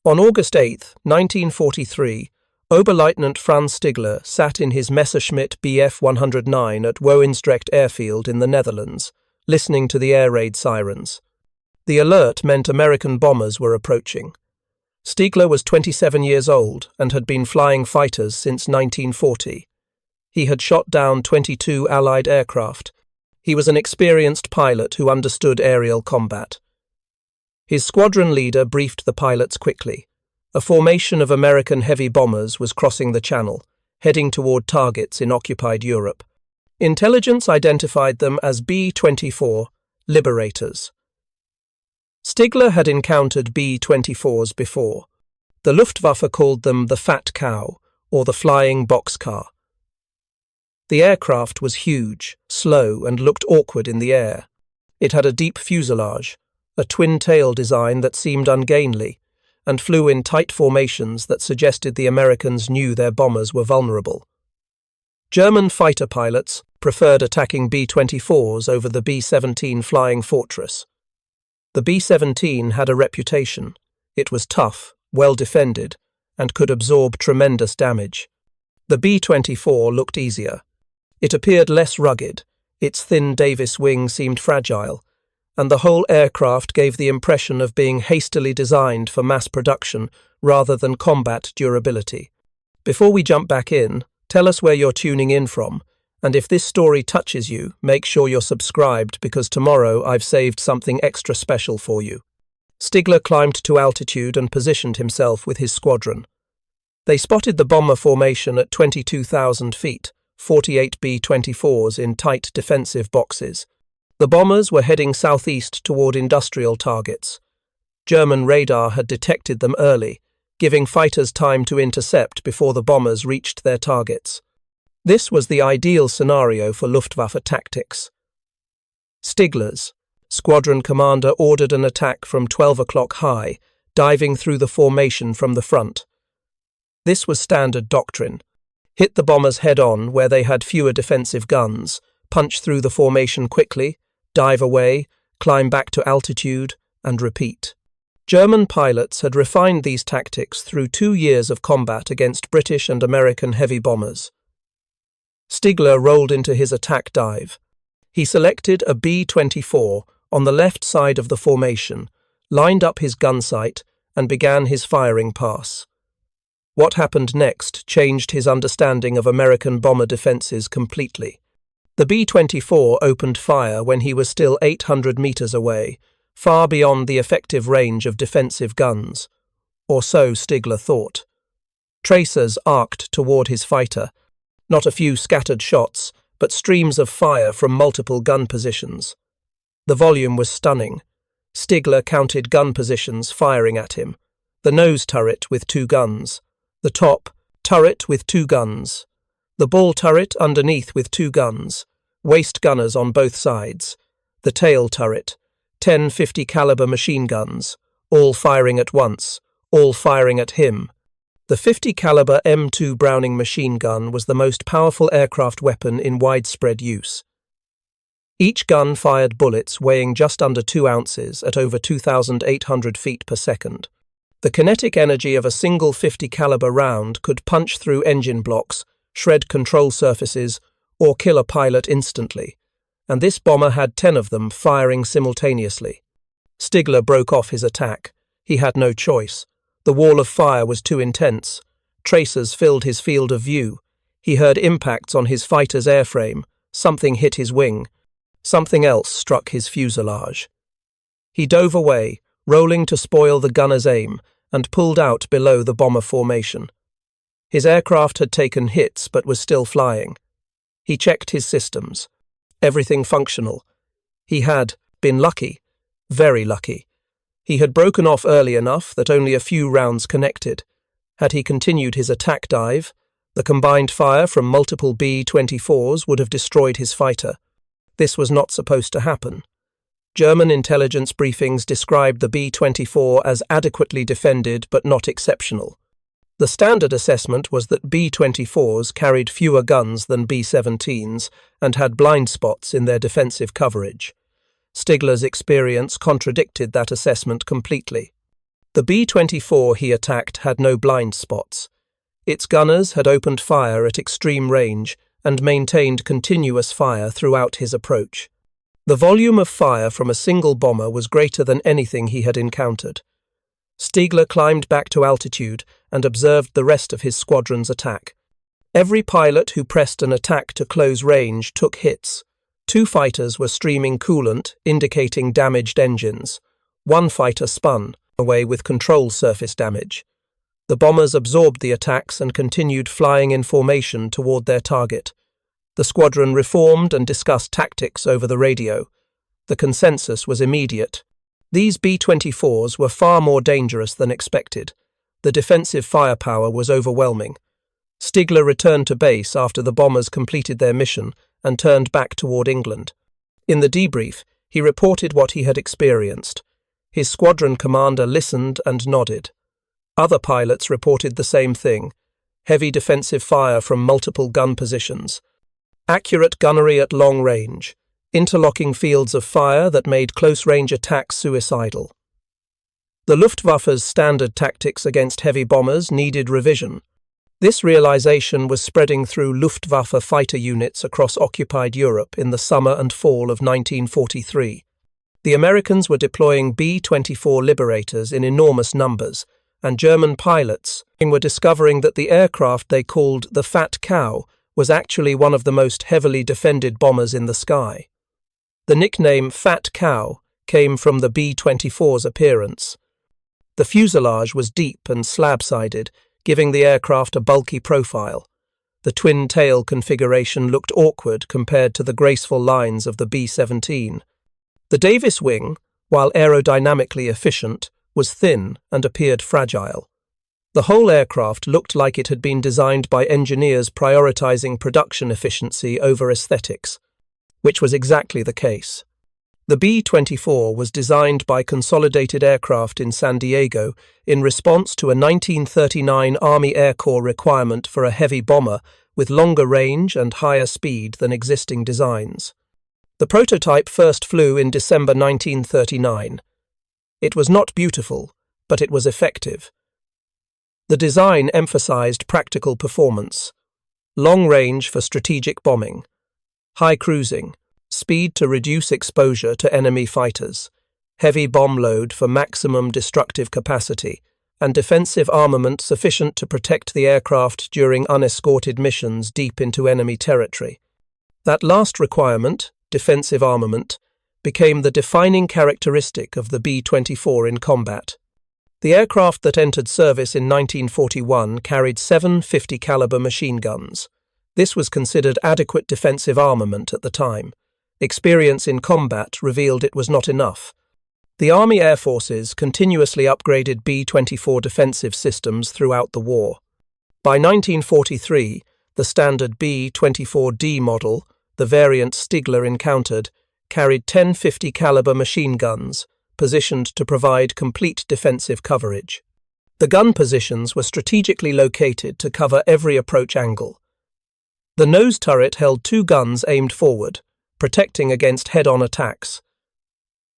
On August 8, 1943, Oberleutnant Franz Stigler sat in his Messerschmitt Bf 109 at Woensdrecht airfield in the Netherlands, listening to the air raid sirens. The alert meant American bombers were approaching. Stigler was 27 years old and had been flying fighters since 1940. He had shot down 22 Allied aircraft. He was an experienced pilot who understood aerial combat. His squadron leader briefed the pilots quickly. A formation of American heavy bombers was crossing the channel, heading toward targets in occupied Europe. Intelligence identified them as B-24 Liberators. Stigler had encountered B-24s before. The Luftwaffe called them the Fat Cow, or the Flying Boxcar. The aircraft was huge, slow, and looked awkward in the air. It had a deep fuselage, a twin-tail design that seemed ungainly, and flew in tight formations that suggested the Americans knew their bombers were vulnerable. German fighter pilots preferred attacking B-24s over the B-17 Flying Fortress. The B-17 had a reputation. It was tough, well defended, and could absorb tremendous damage. The B-24 looked easier. It appeared less rugged, its thin Davis wing seemed fragile, and the whole aircraft gave the impression of being hastily designed for mass production rather than combat durability. Before we jump back in, tell us where you're tuning in from, and if this story touches you, make sure you're subscribed because tomorrow I've saved something extra special for you. Stigler climbed to altitude and positioned himself with his squadron. They spotted the bomber formation at 22,000 feet, 48 B-24s in tight defensive boxes. The bombers were heading southeast toward industrial targets. German radar had detected them early, giving fighters time to intercept before the bombers reached their targets. This was the ideal scenario for Luftwaffe tactics. Stigler's squadron commander ordered an attack from 12 o'clock high, diving through the formation from the front. This was standard doctrine. Hit the bombers head-on where they had fewer defensive guns, punch through the formation quickly, dive away, climb back to altitude, and repeat. German pilots had refined these tactics through 2 years of combat against British and American heavy bombers. Stigler rolled into his attack dive. He selected a B-24 on the left side of the formation, lined up his gun sight, and began his firing pass. What happened next changed his understanding of American bomber defenses completely. The B-24 opened fire when he was still 800 meters away, far beyond the effective range of defensive guns. Or so Stigler thought. Tracers arced toward his fighter, not a few scattered shots, but streams of fire from multiple gun positions. The volume was stunning. Stigler counted gun positions firing at him. The nose turret with 2 guns. The top turret with 2 guns. The ball turret underneath with 2 guns. Waist gunners on both sides. The tail turret. 10 50 caliber machine guns, all firing at once, all firing at him. The 50 caliber M2 Browning machine gun was the most powerful aircraft weapon in widespread use. Each gun fired bullets weighing just under 2 ounces at over 2,800 feet per second. The kinetic energy of a single 50 caliber round could punch through engine blocks, shred control surfaces, or kill a pilot instantly, and this bomber had 10 of them firing simultaneously. Stigler broke off his attack. He had no choice. The wall of fire was too intense. Tracers filled his field of view. He heard impacts on his fighter's airframe. Something hit his wing. Something else struck his fuselage. He dove away, rolling to spoil the gunner's aim, and pulled out below the bomber formation. His aircraft had taken hits but was still flying. He checked his systems. Everything functional. He had been lucky, very lucky. He had broken off early enough that only a few rounds connected. Had he continued his attack dive, the combined fire from multiple B-24s would have destroyed his fighter. This was not supposed to happen. German intelligence briefings described the B-24 as adequately defended but not exceptional. The standard assessment was that B-24s carried fewer guns than B-17s and had blind spots in their defensive coverage. Stigler's experience contradicted that assessment completely. The B-24 he attacked had no blind spots. Its gunners had opened fire at extreme range and maintained continuous fire throughout his approach. The volume of fire from a single bomber was greater than anything he had encountered. Stigler climbed back to altitude and observed the rest of his squadron's attack. Every pilot who pressed an attack to close range took hits. 2 fighters were streaming coolant, indicating damaged engines. 1 fighter spun away with control surface damage. The bombers absorbed the attacks and continued flying in formation toward their target. The squadron reformed and discussed tactics over the radio. The consensus was immediate. These B-24s were far more dangerous than expected. The defensive firepower was overwhelming. Stigler returned to base after the bombers completed their mission and turned back toward England. In the debrief, he reported what he had experienced. His squadron commander listened and nodded. Other pilots reported the same thing: heavy defensive fire from multiple gun positions, accurate gunnery at long range, interlocking fields of fire that made close-range attacks suicidal. The Luftwaffe's standard tactics against heavy bombers needed revision. This realization was spreading through Luftwaffe fighter units across occupied Europe in the summer and fall of 1943. The Americans were deploying B-24 Liberators in enormous numbers, and German pilots were discovering that the aircraft they called the Fat Cow was actually one of the most heavily defended bombers in the sky. The nickname Fat Cow came from the B-24's appearance. The fuselage was deep and slab-sided, giving the aircraft a bulky profile. The twin-tail configuration looked awkward compared to the graceful lines of the B-17. The Davis wing, while aerodynamically efficient, was thin and appeared fragile. The whole aircraft looked like it had been designed by engineers prioritizing production efficiency over aesthetics, which was exactly the case. The B-24 was designed by Consolidated Aircraft in San Diego in response to a 1939 Army Air Corps requirement for a heavy bomber with longer range and higher speed than existing designs. The prototype first flew in December 1939. It was not beautiful, but it was effective. The design emphasized practical performance, long range for strategic bombing, high cruising, speed to reduce exposure to enemy fighters, heavy bomb load for maximum destructive capacity, and defensive armament sufficient to protect the aircraft during unescorted missions deep into enemy territory. That last requirement, defensive armament, became the defining characteristic of the B-24 in combat. The aircraft that entered service in 1941 carried 7 50 caliber machine guns. This was considered adequate defensive armament at the time. Experience in combat revealed it was not enough. The Army Air Forces continuously upgraded B-24 defensive systems throughout the war. By 1943, the standard B-24D model, the variant Stigler encountered, carried 10 50 caliber machine guns, positioned to provide complete defensive coverage. The gun positions were strategically located to cover every approach angle. The nose turret held 2 guns aimed forward, protecting against head-on attacks.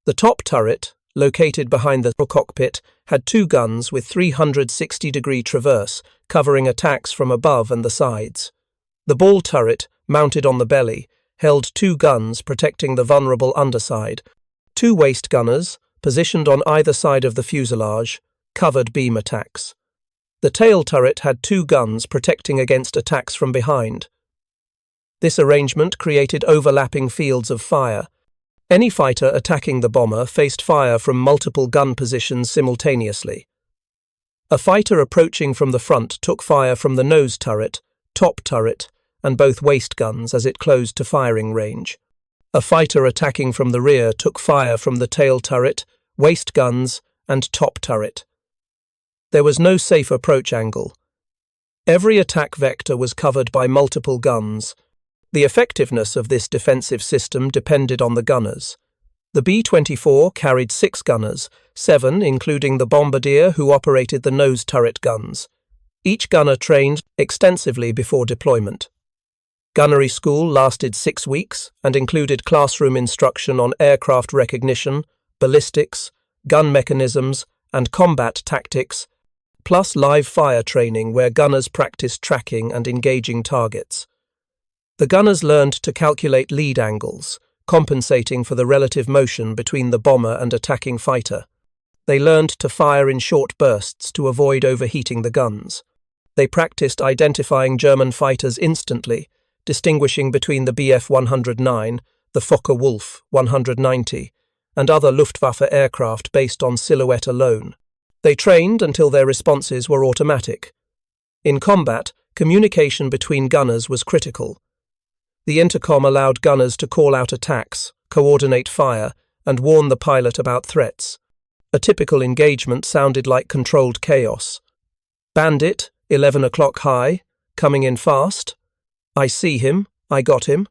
The top turret, located behind the cockpit, had 2 guns with 360-degree traverse, covering attacks from above and the sides. The ball turret, mounted on the belly, held 2 guns protecting the vulnerable underside. 2 waist gunners, positioned on either side of the fuselage, covered beam attacks. The tail turret had 2 guns protecting against attacks from behind. This arrangement created overlapping fields of fire. Any fighter attacking the bomber faced fire from multiple gun positions simultaneously. A fighter approaching from the front took fire from the nose turret, top turret, and both waist guns as it closed to firing range. A fighter attacking from the rear took fire from the tail turret, waist guns, and top turret. There was no safe approach angle. Every attack vector was covered by multiple guns. The effectiveness of this defensive system depended on the gunners. The B-24 carried 6 gunners, 7 including the bombardier who operated the nose turret guns. Each gunner trained extensively before deployment. Gunnery school lasted 6 weeks and included classroom instruction on aircraft recognition, ballistics, gun mechanisms, and combat tactics, plus live fire training where gunners practiced tracking and engaging targets. The gunners learned to calculate lead angles, compensating for the relative motion between the bomber and attacking fighter. They learned to fire in short bursts to avoid overheating the guns. They practiced identifying German fighters instantly, distinguishing between the Bf-109, the Focke-Wulf 190, and other Luftwaffe aircraft based on silhouette alone. They trained until their responses were automatic. In combat, communication between gunners was critical. The intercom allowed gunners to call out attacks, coordinate fire, and warn the pilot about threats. A typical engagement sounded like controlled chaos. Bandit, 11 o'clock high, coming in fast. I see him, I got him.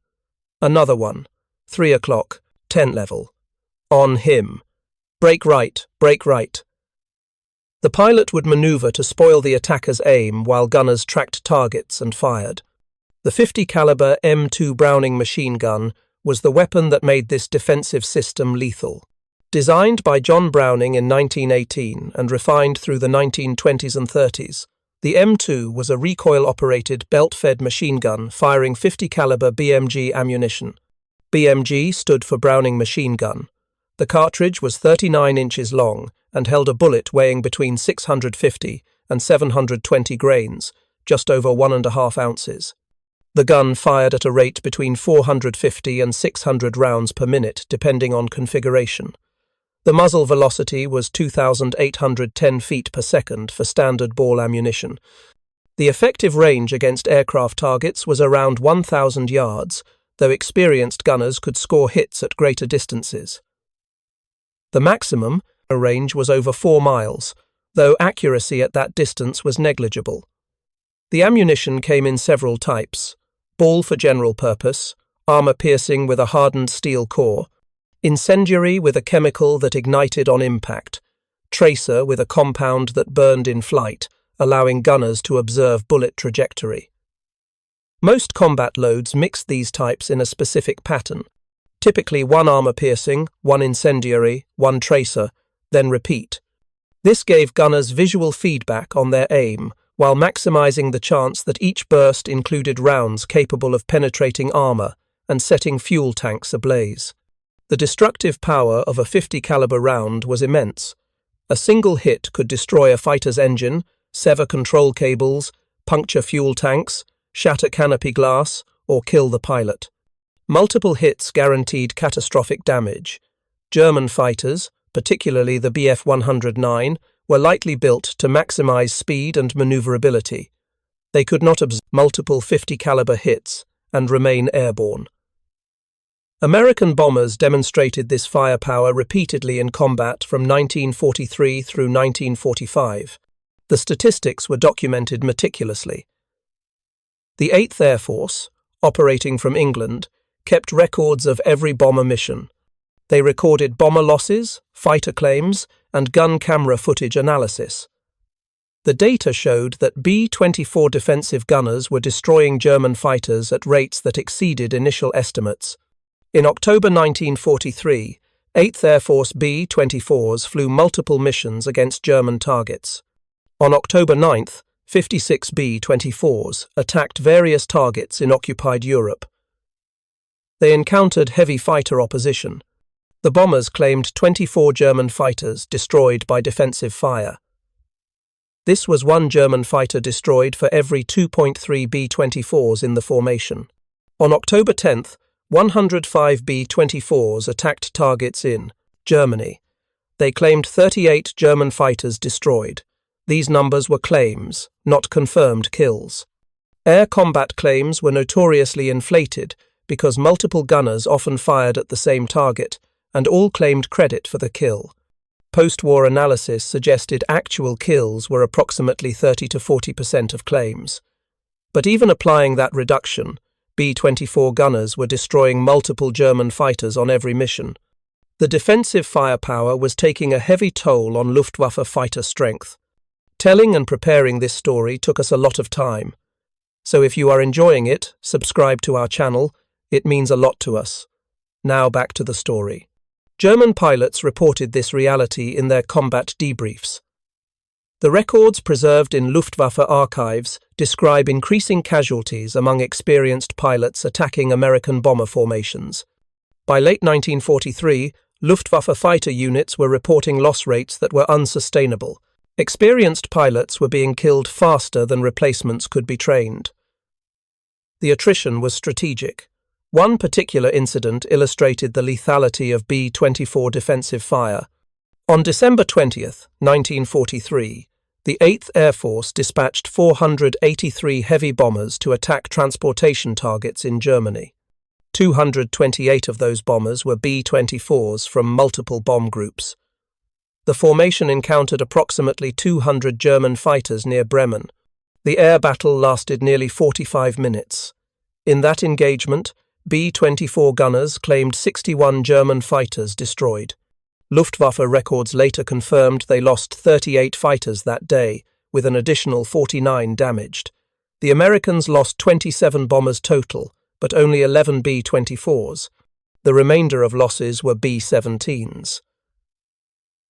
Another one, 3 o'clock, 10 level. On him. Brake right, brake right. The pilot would maneuver to spoil the attacker's aim while gunners tracked targets and fired. The 50 caliber M2 Browning machine gun was the weapon that made this defensive system lethal. Designed by John Browning in 1918 and refined through the 1920s and 30s, the M2 was a recoil-operated, belt-fed machine gun firing 50 caliber BMG ammunition. BMG stood for Browning machine gun. The cartridge was 39 inches long and held a bullet weighing between 650 and 720 grains, just over 1.5 ounces. The gun fired at a rate between 450 and 600 rounds per minute, depending on configuration. The muzzle velocity was 2,810 feet per second for standard ball ammunition. The effective range against aircraft targets was around 1,000 yards, though experienced gunners could score hits at greater distances. The maximum range was over 4 miles, though accuracy at that distance was negligible. The ammunition came in several types: ball for general purpose, armor-piercing with a hardened steel core, incendiary with a chemical that ignited on impact, tracer with a compound that burned in flight, allowing gunners to observe bullet trajectory. Most combat loads mixed these types in a specific pattern, typically 1 armor-piercing, 1 incendiary, 1 tracer, then repeat. This gave gunners visual feedback on their aim, while maximizing the chance that each burst included rounds capable of penetrating armor and setting fuel tanks ablaze. The destructive power of a 50 caliber round was immense. A single hit could destroy a fighter's engine, sever control cables, puncture fuel tanks, shatter canopy glass, or kill the pilot. Multiple hits guaranteed catastrophic damage. German fighters, particularly the Bf-109, were lightly built to maximize speed and maneuverability. They could not absorb multiple 50 caliber hits and remain airborne. American bombers demonstrated this firepower repeatedly in combat from 1943 through 1945. The statistics were documented meticulously. The 8th Air Force, operating from England, kept records of every bomber mission. They recorded bomber losses, fighter claims, and gun camera footage analysis. The data showed that B-24 defensive gunners were destroying German fighters at rates that exceeded initial estimates. In October 1943, 8th Air Force B-24s flew multiple missions against German targets. On October 9th, 56 B-24s attacked various targets in occupied Europe. They encountered heavy fighter opposition. The bombers claimed 24 German fighters destroyed by defensive fire. This was 1 German fighter destroyed for every 2.3 B-24s in the formation. On October 10th, 105 B-24s attacked targets in Germany. They claimed 38 German fighters destroyed. These numbers were claims, not confirmed kills. Air combat claims were notoriously inflated because multiple gunners often fired at the same target, and all claimed credit for the kill. Post-war analysis suggested actual kills were approximately 30 to 40% of claims. But even applying that reduction, B-24 gunners were destroying multiple German fighters on every mission. The defensive firepower was taking a heavy toll on Luftwaffe fighter strength. Telling and preparing this story took us a lot of time. So if you are enjoying it, subscribe to our channel. It means a lot to us. Now back to the story. German pilots reported this reality in their combat debriefs. The records preserved in Luftwaffe archives describe increasing casualties among experienced pilots attacking American bomber formations. By late 1943, Luftwaffe fighter units were reporting loss rates that were unsustainable. Experienced pilots were being killed faster than replacements could be trained. The attrition was strategic. One particular incident illustrated the lethality of B-24 defensive fire. On December 20, 1943, the 8th Air Force dispatched 483 heavy bombers to attack transportation targets in Germany. 228 of those bombers were B-24s from multiple bomb groups. The formation encountered approximately 200 German fighters near Bremen. The air battle lasted nearly 45 minutes. In that engagement, B-24 gunners claimed 61 German fighters destroyed. Luftwaffe records later confirmed they lost 38 fighters that day, with an additional 49 damaged. The Americans lost 27 bombers total, but only 11 B-24s. The remainder of losses were B-17s.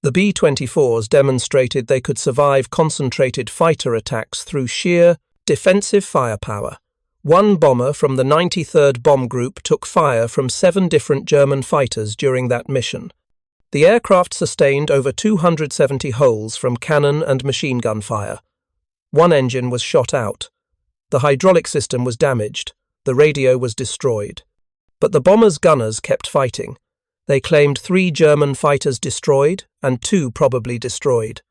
The B-24s demonstrated they could survive concentrated fighter attacks through sheer defensive firepower. One bomber from the 93rd Bomb Group took fire from 7 different German fighters during that mission. The aircraft sustained over 270 holes from cannon and machine gun fire. One engine was shot out. The hydraulic system was damaged. The radio was destroyed. But the bombers' gunners kept fighting. They claimed 3 German fighters destroyed and 2 probably destroyed.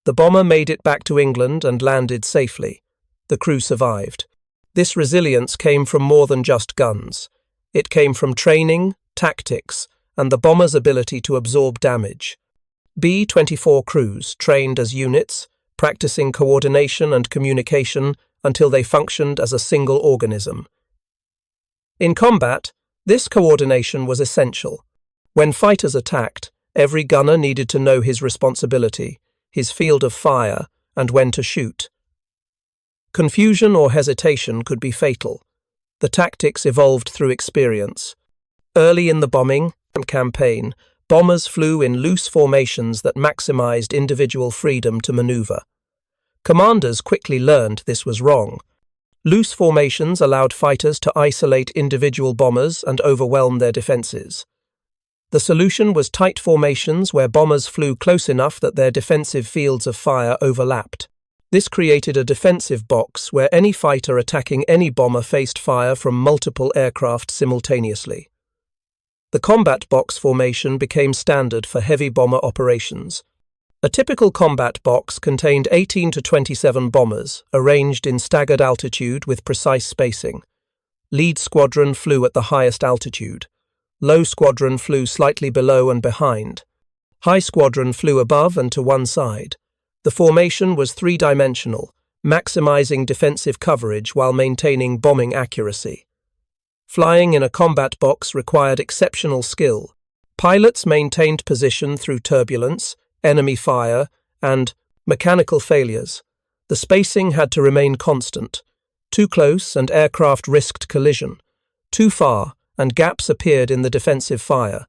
The bomber made it back to England and landed safely. The crew survived. This resilience came from more than just guns. It came from training, tactics, and the bomber's ability to absorb damage. B-24 crews trained as units, practicing coordination and communication until they functioned as a single organism. In combat, this coordination was essential. When fighters attacked, every gunner needed to know his responsibility, his field of fire, and when to shoot. Confusion or hesitation could be fatal. The tactics evolved through experience. Early in the bombing campaign, bombers flew in loose formations that maximized individual freedom to maneuver. Commanders quickly learned this was wrong. Loose formations allowed fighters to isolate individual bombers and overwhelm their defenses. The solution was tight formations where bombers flew close enough that their defensive fields of fire overlapped. This created a defensive box where any fighter attacking any bomber faced fire from multiple aircraft simultaneously. The combat box formation became standard for heavy bomber operations. A typical combat box contained 18 to 27 bombers, arranged in staggered altitude with precise spacing. Lead squadron flew at the highest altitude. Low squadron flew slightly below and behind. High squadron flew above and to one side. The formation was three-dimensional, maximizing defensive coverage while maintaining bombing accuracy. Flying in a combat box required exceptional skill. Pilots maintained position through turbulence, enemy fire, and mechanical failures. The spacing had to remain constant. Too close and aircraft risked collision. Too far and gaps appeared in the defensive fire.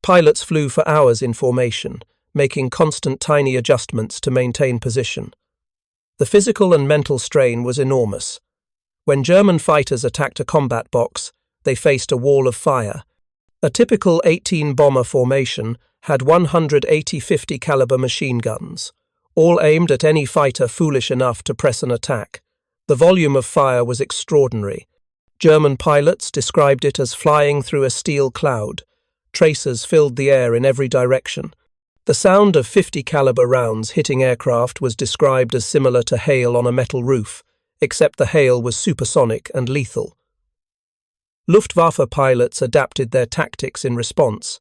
Pilots flew for hours in formation, making constant tiny adjustments to maintain position. The physical and mental strain was enormous. When German fighters attacked a combat box, they faced a wall of fire. A typical 18-bomber formation had 180 50 caliber machine guns, all aimed at any fighter foolish enough to press an attack. The volume of fire was extraordinary. German pilots described it as flying through a steel cloud. Tracers filled the air in every direction. The sound of 50 caliber rounds hitting aircraft was described as similar to hail on a metal roof, except the hail was supersonic and lethal. Luftwaffe pilots adapted their tactics in response.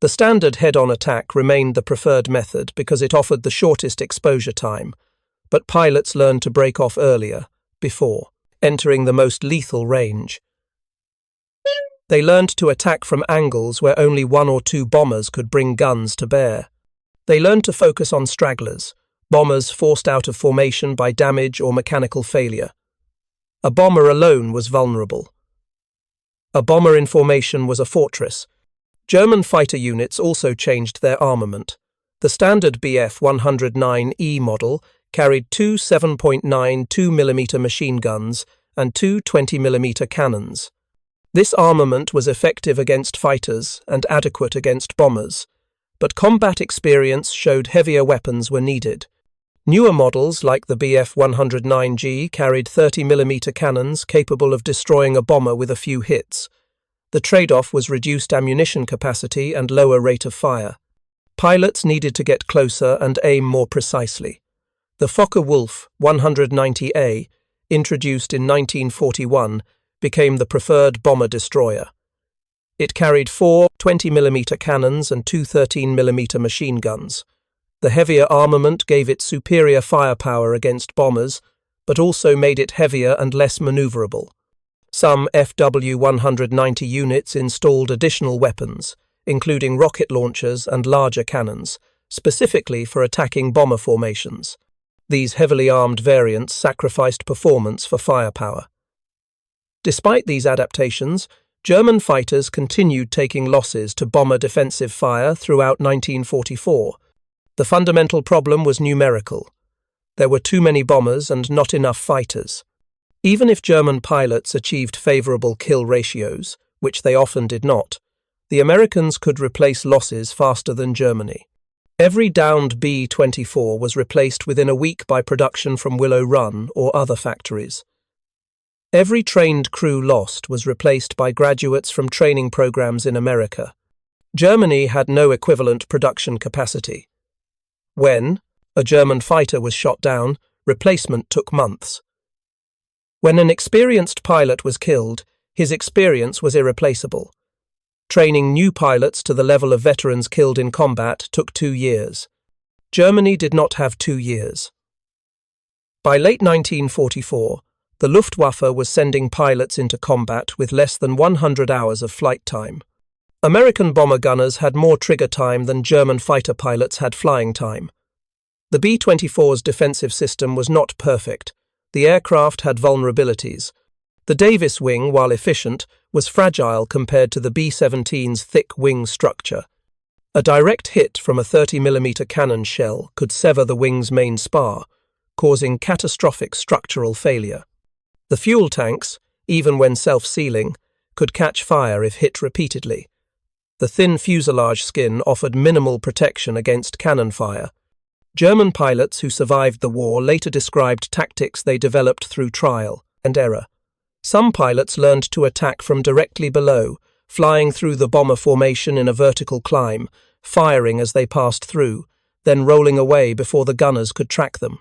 The standard head-on attack remained the preferred method because it offered the shortest exposure time, but pilots learned to break off earlier, before entering the most lethal range. They learned to attack from angles where only 1 or 2 bombers could bring guns to bear. They learned to focus on stragglers, bombers forced out of formation by damage or mechanical failure. A bomber alone was vulnerable. A bomber in formation was a fortress. German fighter units also changed their armament. The standard Bf-109E model carried two 7.9 2mm machine guns and two 20mm cannons. This armament was effective against fighters and adequate against bombers, but combat experience showed heavier weapons were needed. Newer models like the Bf-109G carried 30mm cannons capable of destroying a bomber with a few hits. The trade-off was reduced ammunition capacity and lower rate of fire. Pilots needed to get closer and aim more precisely. The Focke-Wulf 190A, introduced in 1941, became the preferred bomber-destroyer. It carried four 20mm cannons and two 13mm machine guns. The heavier armament gave it superior firepower against bombers, but also made it heavier and less maneuverable. Some FW-190 units installed additional weapons, including rocket launchers and larger cannons, specifically for attacking bomber formations. These heavily armed variants sacrificed performance for firepower. Despite these adaptations, German fighters continued taking losses to bomber defensive fire throughout 1944. The fundamental problem was numerical. There were too many bombers and not enough fighters. Even if German pilots achieved favorable kill ratios, which they often did not, the Americans could replace losses faster than Germany. Every downed B-24 was replaced within a week by production from Willow Run or other factories. Every trained crew lost was replaced by graduates from training programs in America. Germany had no equivalent production capacity. When a German fighter was shot down, replacement took months. When an experienced pilot was killed, his experience was irreplaceable. Training new pilots to the level of veterans killed in combat took 2 years. Germany did not have 2 years. By late 1944, the Luftwaffe was sending pilots into combat with less than 100 hours of flight time. American bomber gunners had more trigger time than German fighter pilots had flying time. The B-24's defensive system was not perfect. The aircraft had vulnerabilities. The Davis wing, while efficient, was fragile compared to the B-17's thick wing structure. A direct hit from a 30mm cannon shell could sever the wing's main spar, causing catastrophic structural failure. The fuel tanks, even when self-sealing, could catch fire if hit repeatedly. The thin fuselage skin offered minimal protection against cannon fire. German pilots who survived the war later described tactics they developed through trial and error. Some pilots learned to attack from directly below, flying through the bomber formation in a vertical climb, firing as they passed through, then rolling away before the gunners could track them.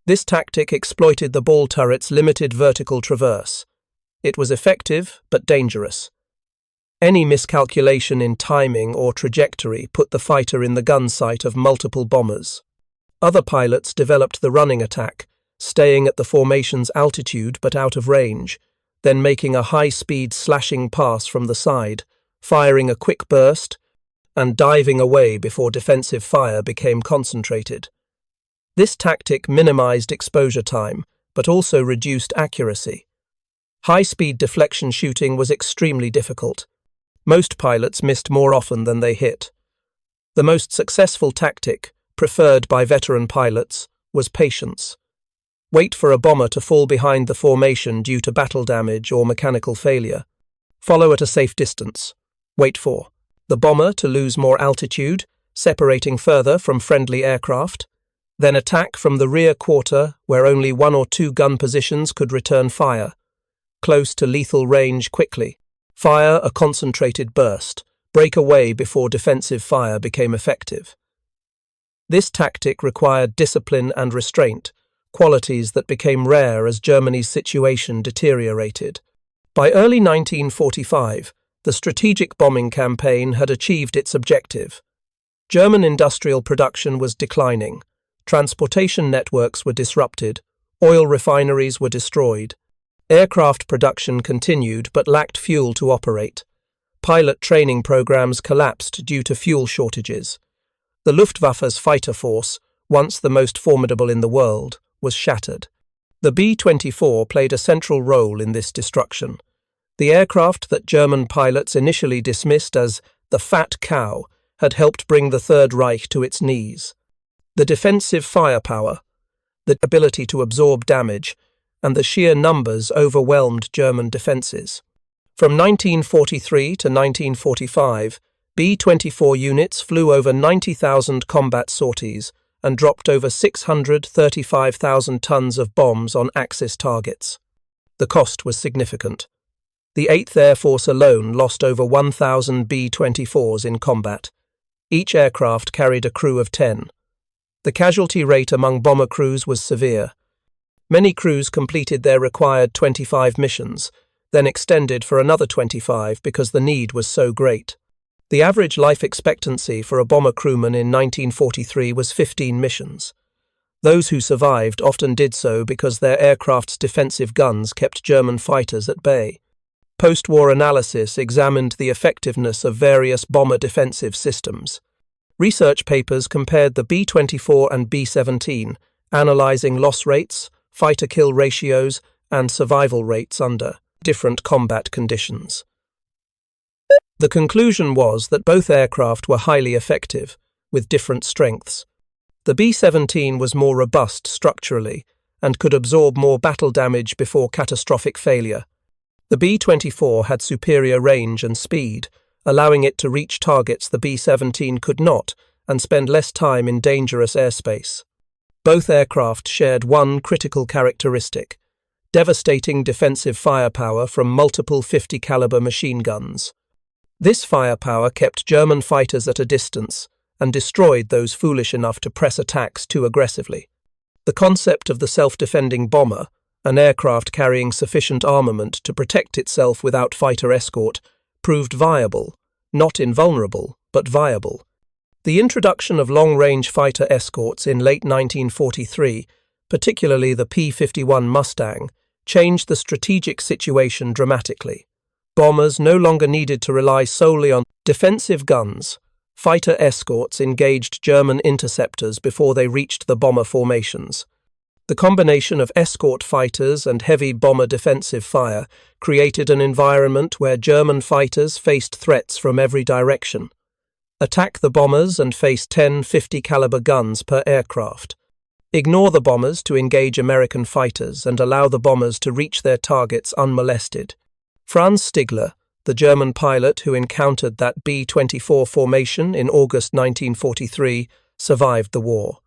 This tactic exploited the ball turret's limited vertical traverse. It was effective, but dangerous. Any miscalculation in timing or trajectory put the fighter in the gun sight of multiple bombers. Other pilots developed the running attack, staying at the formation's altitude but out of range, then making a high-speed slashing pass from the side, firing a quick burst, and diving away before defensive fire became concentrated. This tactic minimized exposure time, but also reduced accuracy. High-speed deflection shooting was extremely difficult. Most pilots missed more often than they hit. The most successful tactic, preferred by veteran pilots, was patience. Wait for a bomber to fall behind the formation due to battle damage or mechanical failure. Follow at a safe distance. Wait for the bomber to lose more altitude, separating further from friendly aircraft. Then attack from the rear quarter where only 1 or 2 gun positions could return fire. Close to lethal range quickly. Fire a concentrated burst. Break away before defensive fire became effective. This tactic required discipline and restraint, qualities that became rare as Germany's situation deteriorated. By early 1945, the strategic bombing campaign had achieved its objective. German industrial production was declining. Transportation networks were disrupted. Oil refineries were destroyed. Aircraft production continued but lacked fuel to operate. Pilot training programs collapsed due to fuel shortages. The Luftwaffe's fighter force, once the most formidable in the world, was shattered. The B-24 played a central role in this destruction. The aircraft that German pilots initially dismissed as the fat cow, had helped bring the Third Reich to its knees. The defensive firepower, the ability to absorb damage, and the sheer numbers overwhelmed German defences. From 1943 to 1945, B-24 units flew over 90,000 combat sorties and dropped over 635,000 tons of bombs on Axis targets. The cost was significant. The 8th Air Force alone lost over 1,000 B-24s in combat. Each aircraft carried a crew of 10. The casualty rate among bomber crews was severe. Many crews completed their required 25 missions, then extended for another 25 because the need was so great. The average life expectancy for a bomber crewman in 1943 was 15 missions. Those who survived often did so because their aircraft's defensive guns kept German fighters at bay. Post-war analysis examined the effectiveness of various bomber defensive systems. Research papers compared the B-24 and B-17, analyzing loss rates, fighter-kill ratios, and survival rates under different combat conditions. The conclusion was that both aircraft were highly effective, with different strengths. The B-17 was more robust structurally and could absorb more battle damage before catastrophic failure. The B-24 had superior range and speed, allowing it to reach targets the B-17 could not and spend less time in dangerous airspace. Both aircraft shared one critical characteristic: devastating defensive firepower from multiple 50-caliber machine guns. This firepower kept German fighters at a distance and destroyed those foolish enough to press attacks too aggressively. The concept of the self-defending bomber, an aircraft carrying sufficient armament to protect itself without fighter escort, proved viable, not invulnerable, but viable. The introduction of long-range fighter escorts in late 1943, particularly the P-51 Mustang, changed the strategic situation dramatically. Bombers no longer needed to rely solely on defensive guns. Fighter escorts engaged German interceptors before they reached the bomber formations. The combination of escort fighters and heavy bomber defensive fire created an environment where German fighters faced threats from every direction. Attack the bombers and face 10 50-caliber guns per aircraft. Ignore the bombers to engage American fighters and allow the bombers to reach their targets unmolested. Franz Stigler, the German pilot who encountered that B-24 formation in August 1943, survived the war.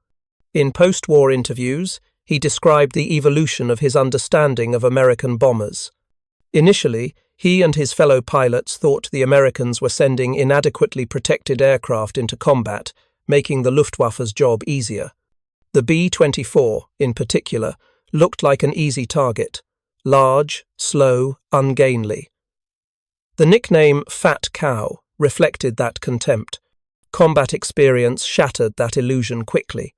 In post-war interviews, he described the evolution of his understanding of American bombers. Initially, he and his fellow pilots thought the Americans were sending inadequately protected aircraft into combat, making the Luftwaffe's job easier. The B-24, in particular, looked like an easy target: large, slow, ungainly. The nickname Fat Cow reflected that contempt. Combat experience shattered that illusion quickly.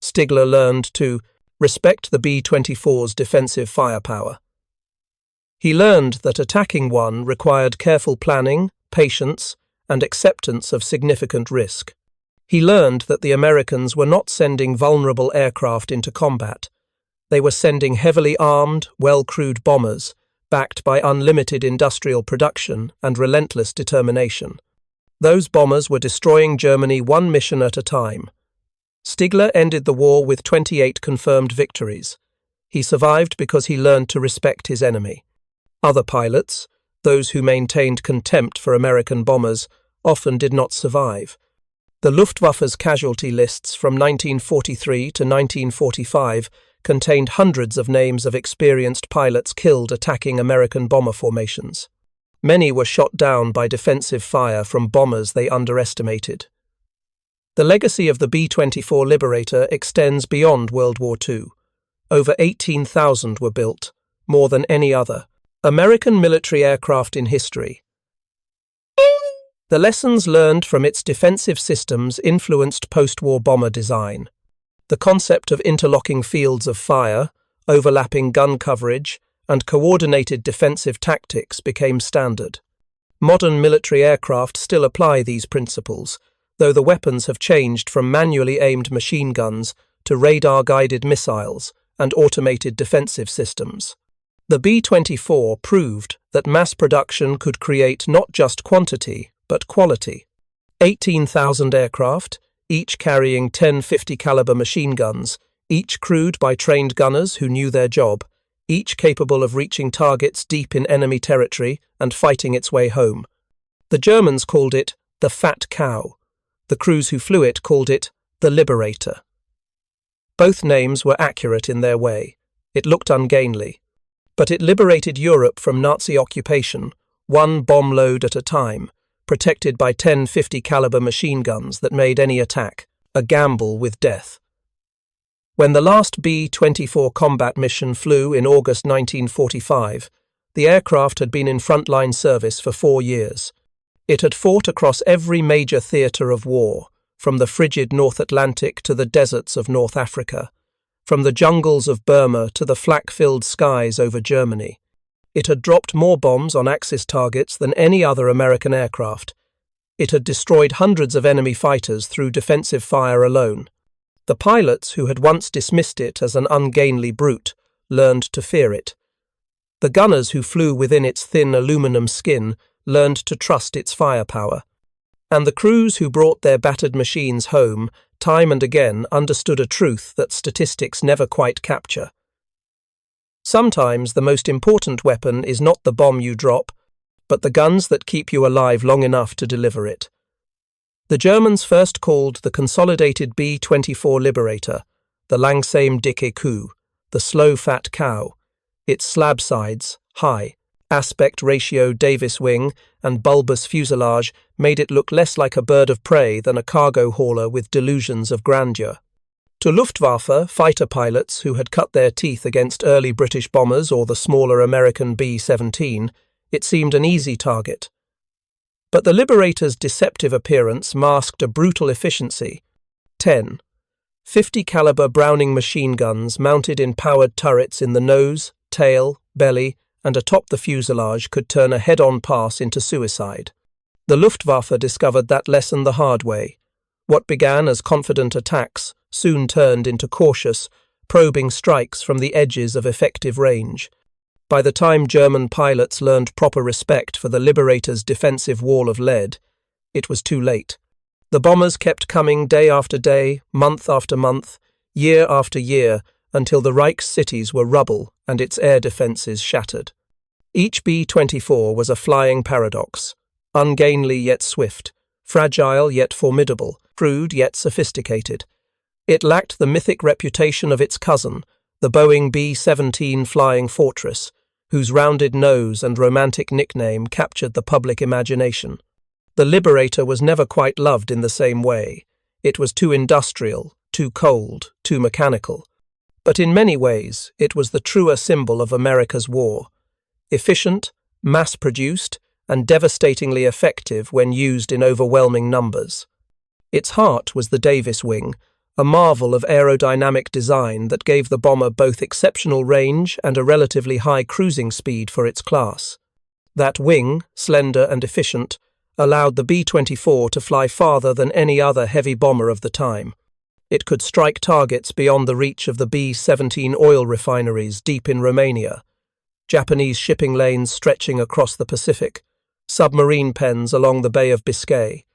Stigler learned to respect the B-24's defensive firepower. He learned that attacking one required careful planning, patience, and acceptance of significant risk. He learned that the Americans were not sending vulnerable aircraft into combat. They were sending heavily armed, well-crewed bombers, backed by unlimited industrial production and relentless determination. Those bombers were destroying Germany one mission at a time. Stigler ended the war with 28 confirmed victories. He survived because he learned to respect his enemy. Other pilots, those who maintained contempt for American bombers, often did not survive. The Luftwaffe's casualty lists from 1943 to 1945 contained hundreds of names of experienced pilots killed attacking American bomber formations. Many were shot down by defensive fire from bombers they underestimated. The legacy of the B-24 Liberator extends beyond World War II. Over 18,000 were built, more than any other American military aircraft in history. The lessons learned from its defensive systems influenced post-war bomber design. The concept of interlocking fields of fire, overlapping gun coverage, and coordinated defensive tactics became standard. Modern military aircraft still apply these principles, though the weapons have changed from manually aimed machine guns to radar-guided missiles and automated defensive systems. The B-24 proved that mass production could create not just quantity, but quality. 18,000 aircraft, each carrying 10 50 caliber machine guns, each crewed by trained gunners who knew their job, each capable of reaching targets deep in enemy territory and fighting its way home. The Germans called it the Fat Cow. The crews who flew it called it the Liberator. Both names were accurate in their way. It looked ungainly. But it liberated Europe from Nazi occupation, one bomb load at a time, protected by 10 50 caliber machine guns that made any attack a gamble with death. When the last B-24 combat mission flew in August 1945, the aircraft had been in frontline service for 4 years. It had fought across every major theatre of war, from the frigid North Atlantic to the deserts of North Africa, from the jungles of Burma to the flak-filled skies over Germany. It had dropped more bombs on Axis targets than any other American aircraft. It had destroyed hundreds of enemy fighters through defensive fire alone. The pilots who had once dismissed it as an ungainly brute learned to fear it. The gunners who flew within its thin aluminum skin learned to trust its firepower. And the crews who brought their battered machines home time and again understood a truth that statistics never quite capture. Sometimes the most important weapon is not the bomb you drop, but the guns that keep you alive long enough to deliver it. The Germans first called the consolidated B-24 Liberator the langsame dicke Kuh, the slow fat cow. Its slab sides, high, aspect ratio Davis wing and bulbous fuselage made it look less like a bird of prey than a cargo hauler with delusions of grandeur. To Luftwaffe fighter pilots who had cut their teeth against early British bombers or the smaller American B-17, it seemed an easy target. But the Liberator's deceptive appearance masked a brutal efficiency. 10 50 caliber Browning machine guns mounted in powered turrets in the nose, tail, belly, and atop the fuselage could turn a head-on pass into suicide. The Luftwaffe discovered that lesson the hard way. What began as confident attacks soon turned into cautious, probing strikes from the edges of effective range. By the time German pilots learned proper respect for the Liberator's defensive wall of lead, it was too late. The bombers kept coming day after day, month after month, year after year, until the Reich's cities were rubble and its air defences shattered. Each B-24 was a flying paradox, ungainly yet swift, fragile yet formidable, crude yet sophisticated. It lacked the mythic reputation of its cousin, the Boeing B-17 Flying Fortress, whose rounded nose and romantic nickname captured the public imagination. The Liberator was never quite loved in the same way. It was too industrial, too cold, too mechanical. But in many ways, it was the truer symbol of America's war. Efficient, mass-produced, and devastatingly effective when used in overwhelming numbers. Its heart was the Davis wing, a marvel of aerodynamic design that gave the bomber both exceptional range and a relatively high cruising speed for its class. That wing, slender and efficient, allowed the B-24 to fly farther than any other heavy bomber of the time. It could strike targets beyond the reach of the B-17 oil refineries deep in Romania, Japanese shipping lanes stretching across the Pacific, submarine pens along the Bay of Biscay.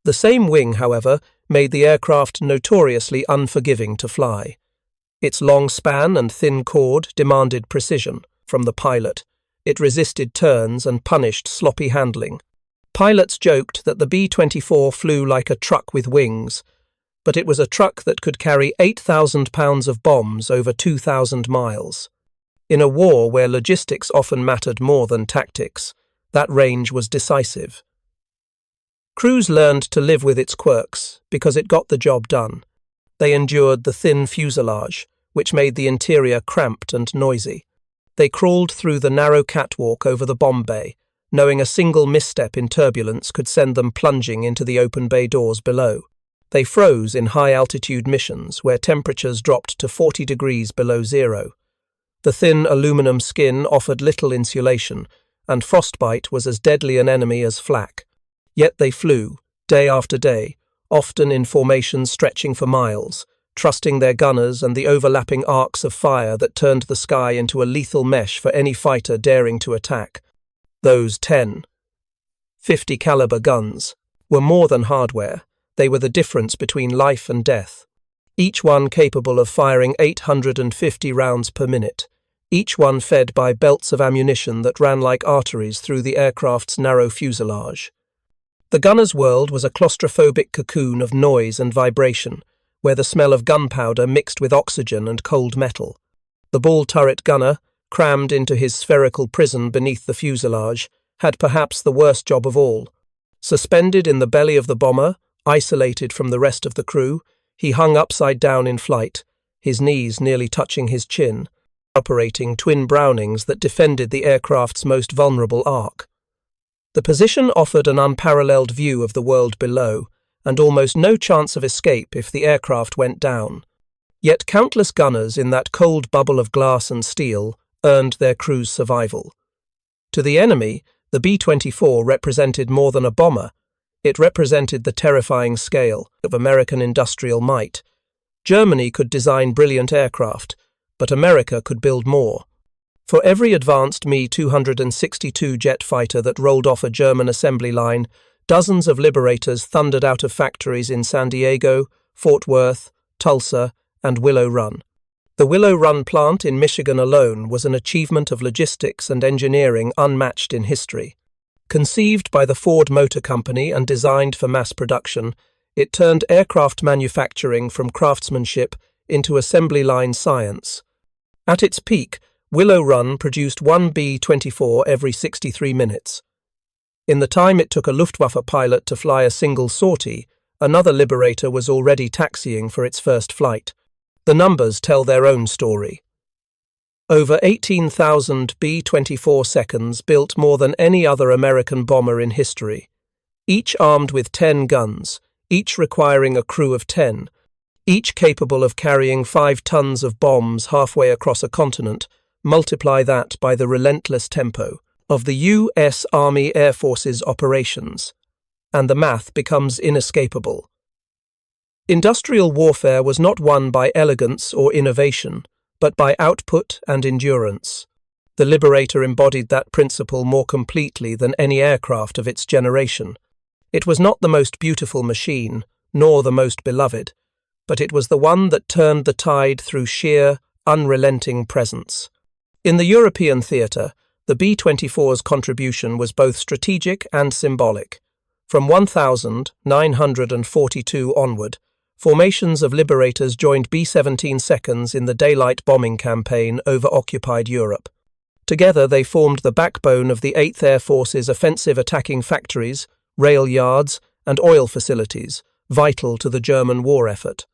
The same wing, however, made the aircraft notoriously unforgiving to fly. Its long span and thin chord demanded precision from the pilot. It resisted turns and punished sloppy handling. Pilots joked that the B-24 flew like a truck with wings, but it was a truck that could carry 8,000 pounds of bombs over 2,000 miles. In a war where logistics often mattered more than tactics, that range was decisive. Crews learned to live with its quirks because it got the job done. They endured the thin fuselage, which made the interior cramped and noisy. They crawled through the narrow catwalk over the bomb bay, knowing a single misstep in turbulence could send them plunging into the open bay doors below. They froze in high-altitude missions where temperatures dropped to 40 degrees below zero. The thin aluminum skin offered little insulation, and frostbite was as deadly an enemy as flak. Yet they flew, day after day, often in formations stretching for miles, trusting their gunners and the overlapping arcs of fire that turned the sky into a lethal mesh for any fighter daring to attack. Those 10 .50 caliber guns, were more than hardware. They were the difference between life and death. Each one capable of firing 850 rounds per minute, each one fed by belts of ammunition that ran like arteries through the aircraft's narrow fuselage. The gunner's world was a claustrophobic cocoon of noise and vibration, where the smell of gunpowder mixed with oxygen and cold metal. The ball turret gunner, crammed into his spherical prison beneath the fuselage, had perhaps the worst job of all. Suspended in the belly of the bomber, isolated from the rest of the crew, he hung upside down in flight, his knees nearly touching his chin, operating twin Brownings that defended the aircraft's most vulnerable arc. The position offered an unparalleled view of the world below, and almost no chance of escape if the aircraft went down. Yet countless gunners in that cold bubble of glass and steel earned their crew's survival. To the enemy, the B-24 represented more than a bomber. It represented the terrifying scale of American industrial might. Germany could design brilliant aircraft, but America could build more. For every advanced Me-262 jet fighter that rolled off a German assembly line, dozens of Liberators thundered out of factories in San Diego, Fort Worth, Tulsa, and Willow Run. The Willow Run plant in Michigan alone was an achievement of logistics and engineering unmatched in history. Conceived by the Ford Motor Company and designed for mass production, it turned aircraft manufacturing from craftsmanship into assembly line science. At its peak, Willow Run produced one B-24 every 63 minutes. In the time it took a Luftwaffe pilot to fly a single sortie, another Liberator was already taxiing for its first flight. The numbers tell their own story. Over 18,000 B-24 seconds built more than any other American bomber in history, each armed with 10 guns, each requiring a crew of 10, each capable of carrying 5 tons of bombs halfway across a continent. Multiply that by the relentless tempo of the U.S. Army Air Force's operations, and the math becomes inescapable. Industrial warfare was not won by elegance or innovation, but by output and endurance. The Liberator embodied that principle more completely than any aircraft of its generation. It was not the most beautiful machine, nor the most beloved, but it was the one that turned the tide through sheer, unrelenting presence. In the European theatre, the B-24's contribution was both strategic and symbolic. From 1942 onward, formations of Liberators joined B-17 seconds in the daylight bombing campaign over occupied Europe. Together they formed the backbone of the 8th Air Force's offensive attacking factories, rail yards, and oil facilities, vital to the German war effort.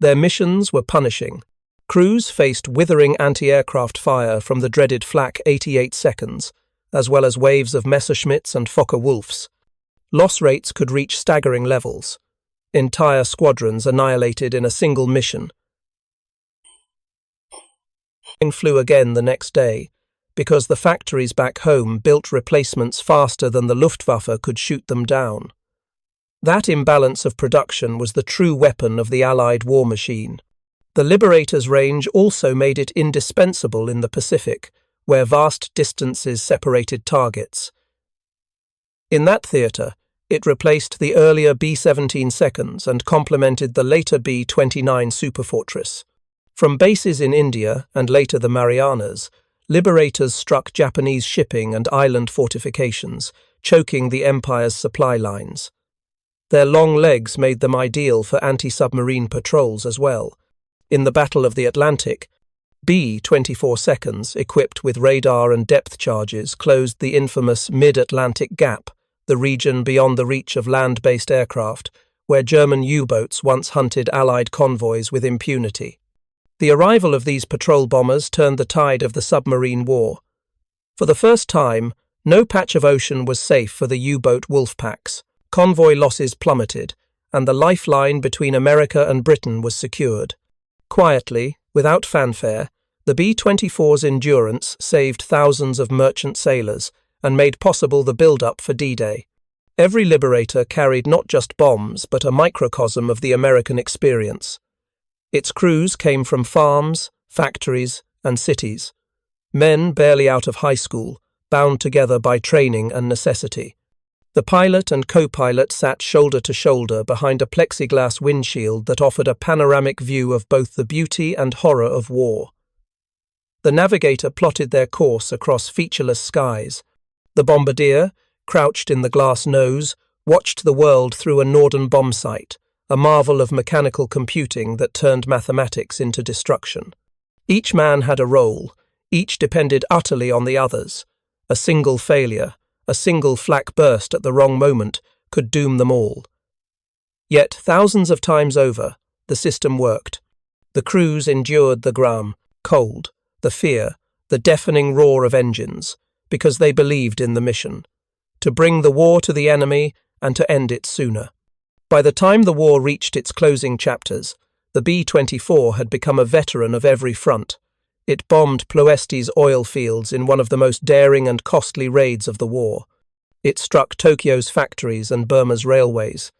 Their missions were punishing. Crews faced withering anti-aircraft fire from the dreaded Flak 88 seconds, as well as waves of Messerschmitts and Fokker-Wulfs. Loss rates could reach staggering levels. Entire squadrons annihilated in a single mission. Flew again the next day, because the factories back home built replacements faster than the Luftwaffe could shoot them down. That imbalance of production was the true weapon of the Allied war machine. The Liberator's range also made it indispensable in the Pacific, where vast distances separated targets. In that theatre, it replaced the earlier B-17 seconds and complemented the later B-29 Superfortress. From bases in India and later the Marianas, Liberators struck Japanese shipping and island fortifications, choking the Empire's supply lines. Their long legs made them ideal for anti-submarine patrols as well. In the Battle of the Atlantic, B-24 seconds, equipped with radar and depth charges, closed the infamous Mid-Atlantic Gap, the region beyond the reach of land-based aircraft, where German U-boats once hunted Allied convoys with impunity. The arrival of these patrol bombers turned the tide of the submarine war. For the first time, no patch of ocean was safe for the U-boat wolf packs. Convoy losses plummeted, and the lifeline between America and Britain was secured. Quietly, without fanfare, the B-24's endurance saved thousands of merchant sailors and made possible the build-up for D-Day. Every Liberator carried not just bombs, but a microcosm of the American experience. Its crews came from farms, factories, and cities. Men barely out of high school, bound together by training and necessity. The pilot and co-pilot sat shoulder to shoulder behind a plexiglass windshield that offered a panoramic view of both the beauty and horror of war. The navigator plotted their course across featureless skies. The bombardier, crouched in the glass nose, watched the world through a Norden bomb sight, a marvel of mechanical computing that turned mathematics into destruction. Each man had a role, each depended utterly on the others. A single failure, a single flak burst at the wrong moment, could doom them all. Yet, thousands of times over, the system worked. The crews endured the gram, cold, the fear, the deafening roar of engines, because they believed in the mission, to bring the war to the enemy and to end it sooner. By the time the war reached its closing chapters, the B-24 had become a veteran of every front. It bombed Ploesti's oil fields in one of the most daring and costly raids of the war. It struck Tokyo's factories and Burma's railways.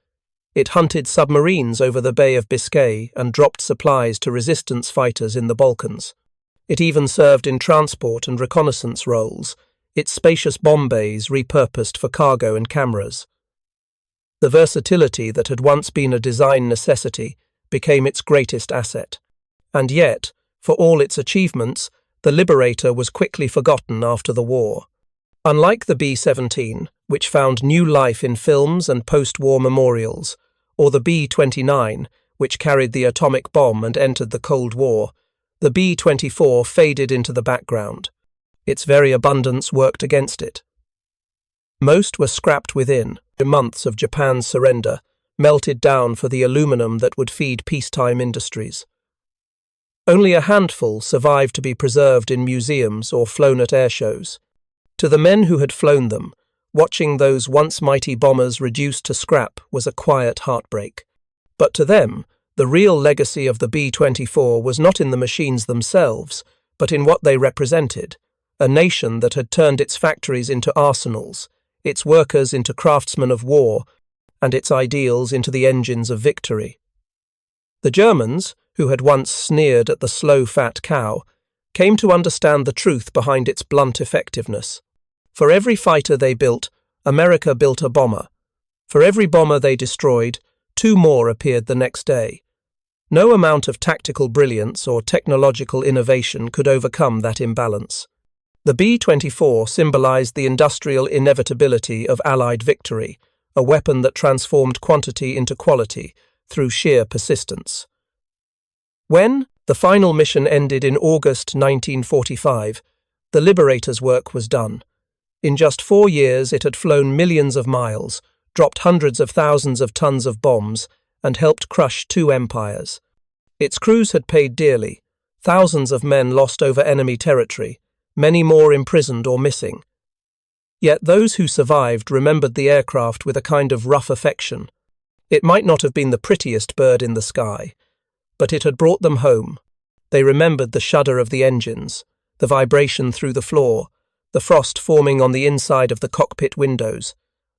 It hunted submarines over the Bay of Biscay and dropped supplies to resistance fighters in the Balkans. It even served in transport and reconnaissance roles, its spacious bomb bays repurposed for cargo and cameras. The versatility that had once been a design necessity became its greatest asset. And yet, for all its achievements, the Liberator was quickly forgotten after the war. Unlike the B-17, which found new life in films and post-war memorials, or the B-29, which carried the atomic bomb and entered the Cold War, the B-24 faded into the background. Its very abundance worked against it. Most were scrapped within months of Japan's surrender, melted down for the aluminum that would feed peacetime industries. Only a handful survived to be preserved in museums or flown at airshows. To the men who had flown them, watching those once mighty bombers reduced to scrap was a quiet heartbreak. But to them, the real legacy of the B-24 was not in the machines themselves, but in what they represented, a nation that had turned its factories into arsenals, its workers into craftsmen of war, and its ideals into the engines of victory. The Germans, who had once sneered at the slow fat cow, came to understand the truth behind its blunt effectiveness. For every fighter they built, America built a bomber. For every bomber they destroyed, 2 more appeared the next day. No amount of tactical brilliance or technological innovation could overcome that imbalance. The B-24 symbolized the industrial inevitability of Allied victory, a weapon that transformed quantity into quality through sheer persistence. When the final mission ended in August 1945, the Liberator's work was done. In just 4 years it had flown millions of miles, dropped hundreds of thousands of tons of bombs, and helped crush 2 empires. Its crews had paid dearly, thousands of men lost over enemy territory, many more imprisoned or missing. Yet those who survived remembered the aircraft with a kind of rough affection. It might not have been the prettiest bird in the sky, but it had brought them home. They remembered the shudder of the engines, the vibration through the floor, the frost forming on the inside of the cockpit windows,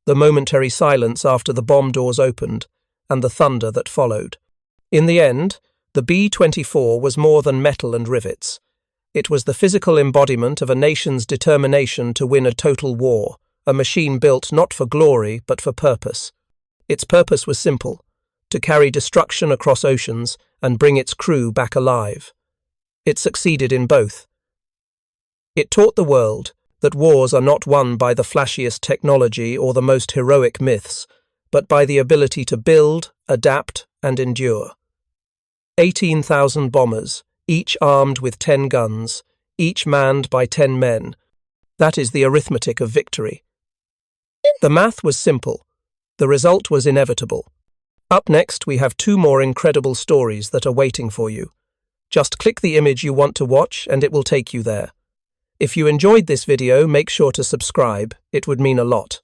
the momentary silence after the bomb doors opened, and the thunder that followed. In the end, the B-24 was more than metal and rivets. It was the physical embodiment of a nation's determination to win a total war, a machine built not for glory but for purpose. Its purpose was simple: to carry destruction across oceans and bring its crew back alive. It succeeded in both. It taught the world that wars are not won by the flashiest technology or the most heroic myths, but by the ability to build, adapt, and endure. 18,000 bombers, each armed with 10 guns, each manned by 10 men. That is the arithmetic of victory. The math was simple. The result was inevitable. Up next, we have 2 more incredible stories that are waiting for you. Just click the image you want to watch and it will take you there. If you enjoyed this video, make sure to subscribe. It would mean a lot.